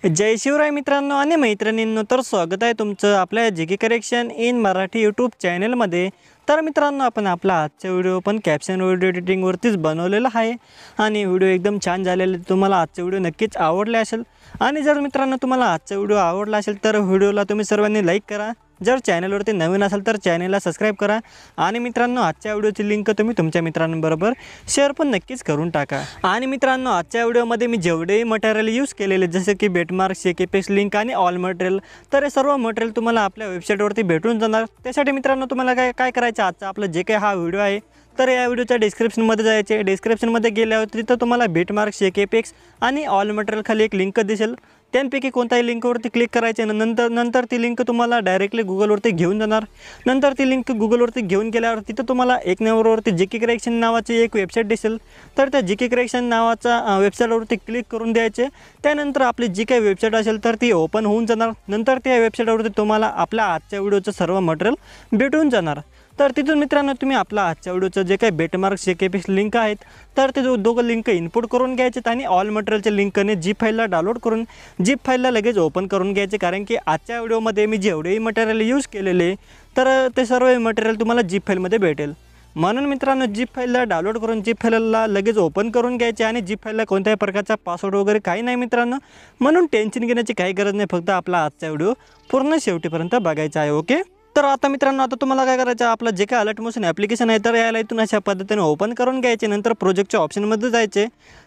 जय शिवराय मित्रांनो आणि मैत्रिणींनो, तर स्वागत आहे तुमचं आपल्या GK correction in Marathi YouTube चॅनलमध्ये। तर मित्रांनो, आपण आपला आजचा व्हिडिओ पण कॅप्शन व्हिडिओ एडिटिंगवरतीच बनवलेला आहे आणि व्हिडिओ एकदम छान झालेला। तुम्हाला आजचा व्हिडिओ नक्कीच आवडला असेल आणि जर मित्रांनो तुम्हाला आजचा व्हिडिओ आवडला असेल तर व्हिडिओला तुम्ही सर्वांनी लाईक करा। जर चॅनलवरती नवीन असाल तर चॅनलला सबस्क्राइब करा आणि मित्रांनो आजच्या व्हिडिओची लिंक तुम्ही तुमच्या मित्रांबरोबर शेअर पण नक्कीच करून टाका। आणि मित्रांनो, आजच्या व्हिडिओमध्ये मी जेवढे मटेरियल यूज केलेले जसे की बेटमार्क, शेकेपेक्स, लिंक आणि ऑल मटेरियल, तर हे सर्व मटेरियल तुम्हाला आपल्या वेबसाईटवरती भेटून जाणार। त्यासाठी मित्रांनो तुम्हाला काय करायचं, आजचा आपला जे काही हा व्हिडिओ आहे तर या व्हिडिओच्या डिस्क्रिप्शनमध्ये जायचे। डिस्क्रिप्शनमध्ये गेल्यावर तिथं तुम्हाला बेटमार्क, शेकेपेक्स आणि ऑल मटेरियल खाली एक लिंक दिसेल, त्यांपैकी कोणत्याही लिंकवरती क्लिक करायचे। नंतर ती लिंक तुम्हाला डायरेक्टली गुगलवरती घेऊन जाणार। नंतर ती लिंक गुगलवरती घेऊन गेल्यावर तिथं तुम्हाला एक नंबरवरती जीके करेक्शन नावाची एक वेबसाईट दिसेल, तर त्या जीके करेक्शन नावाचा वेबसाईटवरती क्लिक करून द्यायचे। त्यानंतर आपली जी काही वेबसाईट असेल तर ती ओपन होऊन जाणार। नंतर त्या वेबसाईटवरती तुम्हाला आपल्या आजच्या व्हिडिओचं सर्व मटेरियल भेटून जाणार। तर तिथून मित्रांनो तुम्ही आपला आजच्या व्हिडिओचं जे काही बेटमार्क, शेकेपेक्स लिंक आहेत तर ते दोघं लिंक इनपुट करून घ्यायचे आणि ऑल मटेरियलच्या लिंकने जीप फाईलला डाउनलोड करून जीप फाईलला लगेच ओपन करून घ्यायचे। कारण की आजच्या व्हिडिओमध्ये मी जेवढेही मटेरियल यूज केलेले तर ते सर्व मटेरियल तुम्हाला जीप फाईलमध्ये भेटेल। म्हणून मित्रांनो जीप फाईलला डाउनलोड करून जीप फाईलला लगेच ओपन करून घ्यायचे आणि जीप फाईलला कोणत्याही प्रकारचा पासवर्ड वगैरे काही नाही मित्रांनो, म्हणून टेन्शन घेण्याची काही गरज नाही। फक्त आपला आजचा व्हिडिओ पूर्ण शेवटीपर्यंत बघायचा आहे। ओके, तर आता मित्रांनो आता तुम्हाला काय करायचं, आपलं जे काही अलर्ट मोशन ॲप्लिकेशन आहे तर याला इथून अशा पद्धतीने ओपन करून घ्यायचे। नंतर प्रोजेक्टच्या ऑप्शनमध्ये जायचे।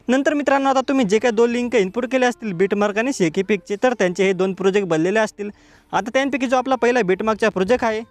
नंतर मित्रांनो आता तुम्ही जे काही दोन लिंक इनपुट केले असतील बेटमार्क आणि शेकेपेक्सचे, तर त्यांचे हे दोन प्रोजेक्ट बनलेले असतील। आता त्यांपैकी जो आपला पहिला बेटमार्कचा प्रोजेक्ट आहे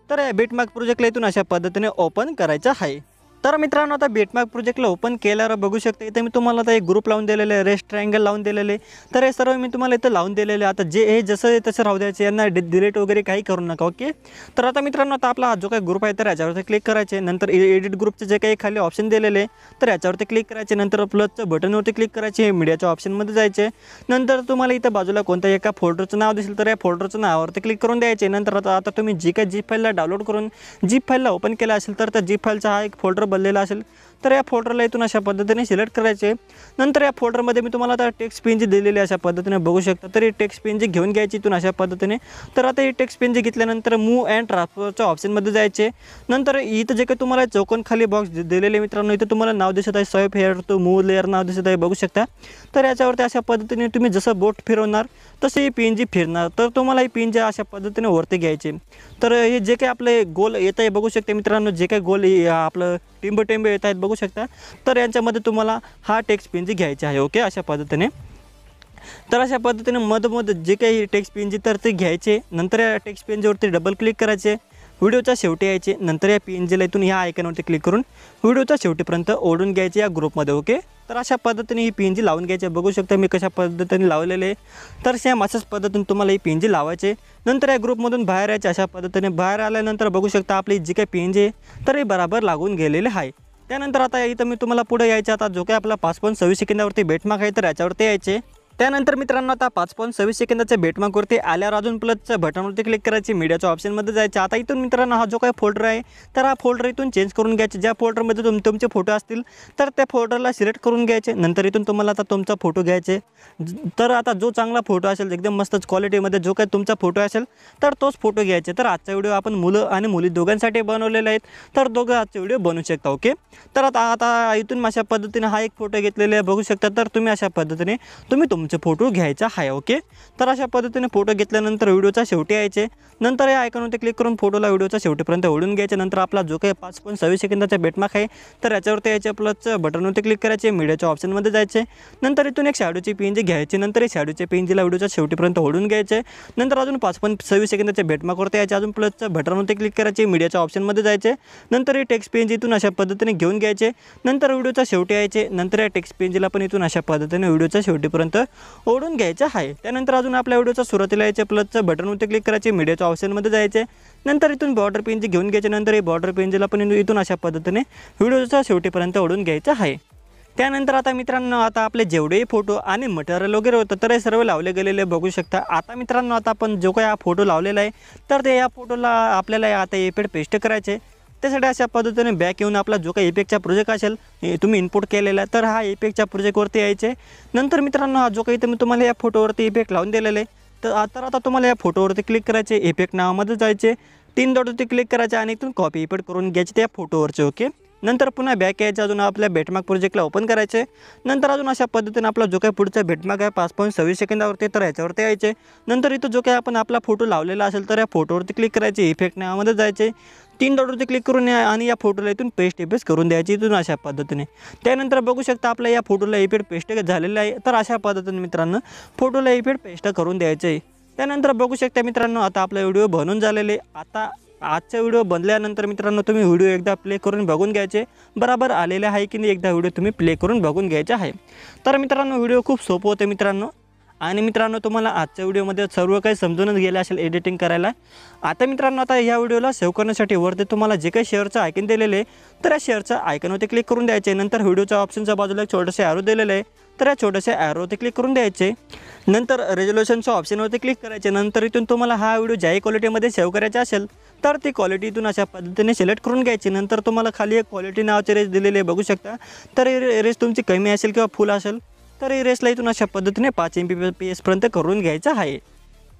तर या बेटमार्क प्रोजेक्टला इथून अशा पद्धतीने ओपन करायचा आहे। तर मित्रांनो आता बेटमार्क प्रोजेक्टला ओपन केल्यावर बघू शकता इथे मी तुम्हाला आता एक ग्रुप लावून दिलेले आहे, रेस्ट ट्रायंगल लावून दिलेले, तर हे सर्व मी तुम्हाला इथं लावून दिलेले। आता जे हे जसं तसं राहू द्यायचे, यांना डिलीट वगैरे काही करू नका। ओके, तर आता मित्रांनो आता आपला जो काही ग्रुप आहे तर याच्यावरती क्लिक करायचे। नंतर एडिट ग्रुपचे जे काही खाली ऑप्शन दिलेले तर याच्यावरती क्लिक करायचे। नंतर प्लसचं बटनवरती क्लिक करायचे, मीडियाच्या ऑप्शनमध्ये जायचे। नंतर तुम्हाला इथं बाजूला कोणत्याही एका फोल्डरचं नाव दिसेल तर या फोल्डरचं नावावरती क्लिक करून द्यायचे। नंतर आता तुम्ही जी काही जीप फाईलला डाउनलोड करून जीप फाईलला ओपन केला असेल तर त्या जीप फाईलचा हा एक फोल्डर बनलेला असेल, तर या फोल्डरला इथून अशा पद्धतीने सिलेक्ट करायचे। नंतर या फोल्डरमध्ये मी तुम्हाला आता टेक्स्ट पेन जी दिलेली अशा पद्धतीने बघू शकता, तर ही टेक्स्ट पेन जी घेऊन घ्यायची इथून अशा पद्धतीने। तर आता ही टेक्स्ट पेन जी घेतल्यानंतर मूव्ह अँड ट्रान्सफरच्या ऑप्शनमध्ये जायचे। नंतर इथं जे काही तुम्हाला चौकोन खाली बॉक्स दिलेले मित्रांनो, इथं तुम्हाला नाव दिसत आहे swipe here to move layer नाव दिसत आहे, बघू शकता। तर याच्यावरती अशा पद्धतीने तुम्ही जसं बोट फिरवणार तसे ही पेन जी फिरणार, तर तुम्हाला ही पेन जी अशा पद्धतीने वरती घ्यायचे। तर हे जे काही आपले गोल येत आहे बघू शकता मित्रांनो, जे काही गोल आपलं टिंब येत आहेत बघू शकता, तर यांच्यामध्ये तुम्हाला हा टेक्स्ट पेन जी घ्यायची आहे। ओके, अशा पद्धतीने तर अशा पद्धतीने मधोमध जे काही टेक्स्ट पेन जी तर ते घ्यायचे। नंतर या टेक्स्ट पेनवरती डबल क्लिक करायचे, व्हिडिओच्या शेवटी यायचे। नंतर या पेनजीला इथून ह्या आयकॉनवरती क्लिक करून व्हिडिओच्या शेवटीपर्यंत ओढून घ्यायचे या ग्रुपमध्ये। ओके, तर अशा पद्धतीने ही पेनजी लावून घ्यायची, बघू शकता मी कशा पद्धतीने लावलेले। तर सेम अशाच पद्धतीने तुम्हाला ही पेनजी लावायचे। नंतर या ग्रुपमधून बाहेर यायचे, अशा पद्धतीने बाहेर आल्यानंतर बघू शकता आपली जी काही पेनजी आहे तर हे बराबर लागून गेलेले आहे। त्यानंतर आता इथं मी तुम्हाला पुढे यायचे, आता जो काही आपला 5.26 सेकंदावरती बेटमार्क आहे तर याच्यावरती यायचे। त्यानंतर मित्रांनो आता 5.26 सेकंदाच्या बेटमार्कवरती आल्यावर अजून प्लसच्या बटनवरती क्लिक करायची, मीडियाच्या ऑप्शनमध्ये जायचे। आता इथून मित्रांनो हा जो काही फोल्डर आहे तर हा फोल्डर इथून चेंज करून घ्यायचे। ज्या फोल्डरमध्ये तुमचे फोटो असतील तर त्या फोल्डरला सिलेक्ट करून घ्यायचे। नंतर इथून तुम्हाला आता तुमचा फोटो घ्यायचे, तर आता जो चांगला फोटो असेल एकदम मस्तच क्वालिटीमध्ये जो काही तुमचा फोटो असेल तर तोच फोटो घ्यायचे। तर आजचा व्हिडिओ आपण मुलं आणि मुली दोघांसाठी बनवलेला आहेत, तर दोघं आजचा व्हिडिओ बनवू शकता। ओके, तर आता इथून अशा पद्धतीने हा एक फोटो घेतलेला आहे बघू शकता, तर तुम्ही अशा पद्धतीने तुम्ही फोटो घ्यायचा आहे। ओके, तर अशा पद्धतीने फोटो घेतल्यानंतर व्हिडिओच्या शेवटी यायचे। नंतर या आयकॉनवरती क्लिक करून फोटोला व्हिडिओच्या शेवटीपर्यंत ओढून घ्यायचे। नंतर आपला जो काही 5.26 सेकंदाचा बेटमार्क आहे तर याच्यावरती यायचे, प्लसचं बटनवरती क्लिक करायचे, मीडियाच्या ऑप्शनमध्ये जायचे। नंतर इथून एक शॅडोची पेनजी घ्यायची, नंतर ही शॅडोची पेनजीला व्हिडिओच्या शेवटीपर्यंत ओढून घ्यायचे। नंतर अजून 5.26 सेकंदाच्या बेटमार्कवरती यायचे, अजून प्लसचं बटनवरती क्लिक करायचे, मीडियाच्या ऑप्शनमध्ये जायचे। नंतर ही टेक्स्ट पेनजी इथून अशा पद्धतीने घेऊन घ्यायचे। नंतर व्हिडिओच्या शेवटी यायचे। नंतर या टेक्स्ट पेनजीला पण इथून अशा पद्धतीने व्हिडिओच्या शेवटीपर्यंत ओढून घ्यायचं आहे। त्यानंतर अजून आपल्या व्हिडिओचा सुरुवातीला यायचे प्लसचं बटनवरती क्लिक करायचे, मीडियाच्या ऑप्शनमध्ये जायचे, नंतर इथून बॉर्डर पेन घेऊन घ्यायचे, नंतर हे बॉर्डर पेनला पण इथून अशा पद्धतीने व्हिडिओच्या शेवटीपर्यंत ओढून घ्यायचं आहे। त्यानंतर आता मित्रांनो आता आपले जेवढेही फोटो आणि मटेरियल वगैरे होतं तर हे सर्व लावले गेलेले बघू शकता। आता मित्रांनो आता आपण जो काही हा फोटो लावलेला आहे तर ते या फोटोला आपल्याला आता इफेक्ट पेस्ट करायचे। त्यासाठी अशा पद्धतीने बॅक येऊन आपला जो काही इफेक्टचा प्रोजेक्ट असेल तुम्ही इनपुट केलेला तर हा इफेक्टच्या प्रोजेक्टवरती यायचे। नंतर मित्रांनो हा जो काही तुम्ही तुम्हाला या फोटोवरती इफेक्ट लावून दिलेले तर आता तुम्हाला या फोटोवरती क्लिक करायचे, इफेक्ट नावामध्ये जायचे, 3 डॉटवरती क्लिक करायचे आणि इथून कॉपी इफेक्ट करून घ्यायचे त्या फोटोवरचे। ओके, नंतर पुन्हा बॅक यायचं, अजून आपल्या बेटमार्क प्रोजेक्टला ओपन करायचे। नंतर अजून अशा पद्धतीने आपला जो काही पुढचा बेटमार्क आहे 5.26 सेकंदावरती तर ह्याच्यावरती यायचे। नंतर इथं जो काही आपण आपला फोटो लावलेला असेल तर या फोटोवरती क्लिक करायचे, इफेक्ट नावामध्ये जायचे, 3 डॉटवरती क्लिक करून आणि या फोटोला इथून पेस्ट इफेक्ट करून द्यायची इथून अशा पद्धतीने। त्यानंतर बघू शकता आपल्या या फोटोला इफेक्ट पेस्ट झालेला आहे तर अशा पद्धतीने मित्रांनो फोटोला इफेक्ट पेस्ट करून द्यायचे। त्यानंतर बघू शकता मित्रांनो आता आपला व्हिडिओ बनून झालेले। आता आजचा व्हिडिओ बनल्यानंतर मित्रांनो तुम्ही व्हिडिओ एकदा प्ले करून बघून घ्यायचे, बरोबर आलेले आहे की नाही एकदा व्हिडिओ तुम्ही प्ले करून बघून घ्यायचे आहे। तर मित्रांनो व्हिडिओ खूप सोपं होते मित्रांनो, आणि मित्रांनो तुम्हाला आजच्या व्हिडिओमध्ये सर्व काही समजूनच गेले असेल एडिटिंग करायला। आता मित्रांनो आता ह्या व्हिडिओला सेव्ह करण्यासाठी वरती तुम्हाला जे काही शेअरचं आयकन दिलेले आहे तर या शेअरचं आयकनवरती क्लिक करून द्यायचे। नंतर व्हिडिओच्या ऑप्शनच्या बाजूला एक छोटेसे ॲरो दिलेले आहे तर या छोट्याशा ॲरोवरती क्लिक करून द्यायचे। नंतर रेझोल्युशनच्या ऑप्शनवरती क्लिक करायचे। नंतर इथून तुम्हाला हा व्हिडिओ ज्याही क्वालिटीमध्ये सेव्ह करायचा असेल तर ती क्वालिटी इथून अशा पद्धतीने सिलेक्ट करून घ्यायची। नंतर तुम्हाला खाली एक क्वालिटी नावाचे रेस दिलेले बघू शकता, तर रेस तुमची कमी असेल किंवा फुल असेल तर ही रेसला इथून अशा पद्धतीने 5 MBPS पर्यंत करून घ्यायचं आहे।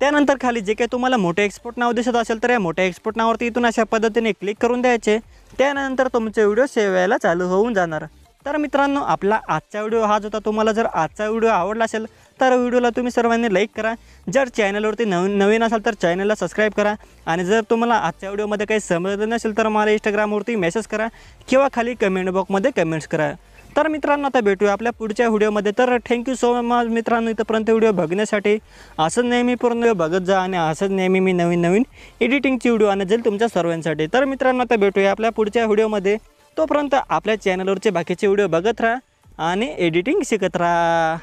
त्यानंतर खाली जे काही तुम्हाला मोठे एक्सपोर्ट नाव दिसत असेल तर या मोठ्या एक्सपोर्ट नावावरती इथून अशा पद्धतीने क्लिक करून द्यायचे। त्यानंतर तुमचे व्हिडिओ सेव्ह व्हायला चालू होऊन जाणार। तर मित्रांनो आपला आजचा व्हिडिओ हाच होता। तुम्हाला जर आजचा व्हिडिओ आवडला असेल तर व्हिडिओला तुम्ही सर्वांनी लाईक करा, जर चॅनलवरती नवीन असाल तर चॅनलला सबस्क्राईब करा, आणि जर तुम्हाला आजच्या व्हिडिओमध्ये काही समजलं नसेल तर मला इंस्टाग्रामवरती मेसेज करा किंवा खाली कमेंट बॉक्समध्ये कमेंट्स करा। तर मित्रांनो आता भेटूया आपल्या पुढच्या व्हिडिओमध्ये। तर थँक्यू सो मच मित्रांनो इथंपर्यंत व्हिडिओ बघण्यासाठी। असंच नेहमी पूर्ण बघत जा आणि असंच नेहमी मी नवीन एडिटिंगची व्हिडिओ आणत जाईल तुमच्या सर्वांसाठी। तर मित्रांनो आता भेटूया आपल्या पुढच्या व्हिडिओमध्ये, तोपर्यंत आपल्या चॅनलवरचे बाकीचे व्हिडिओ बघत राहा आणि एडिटिंग शिकत राहा।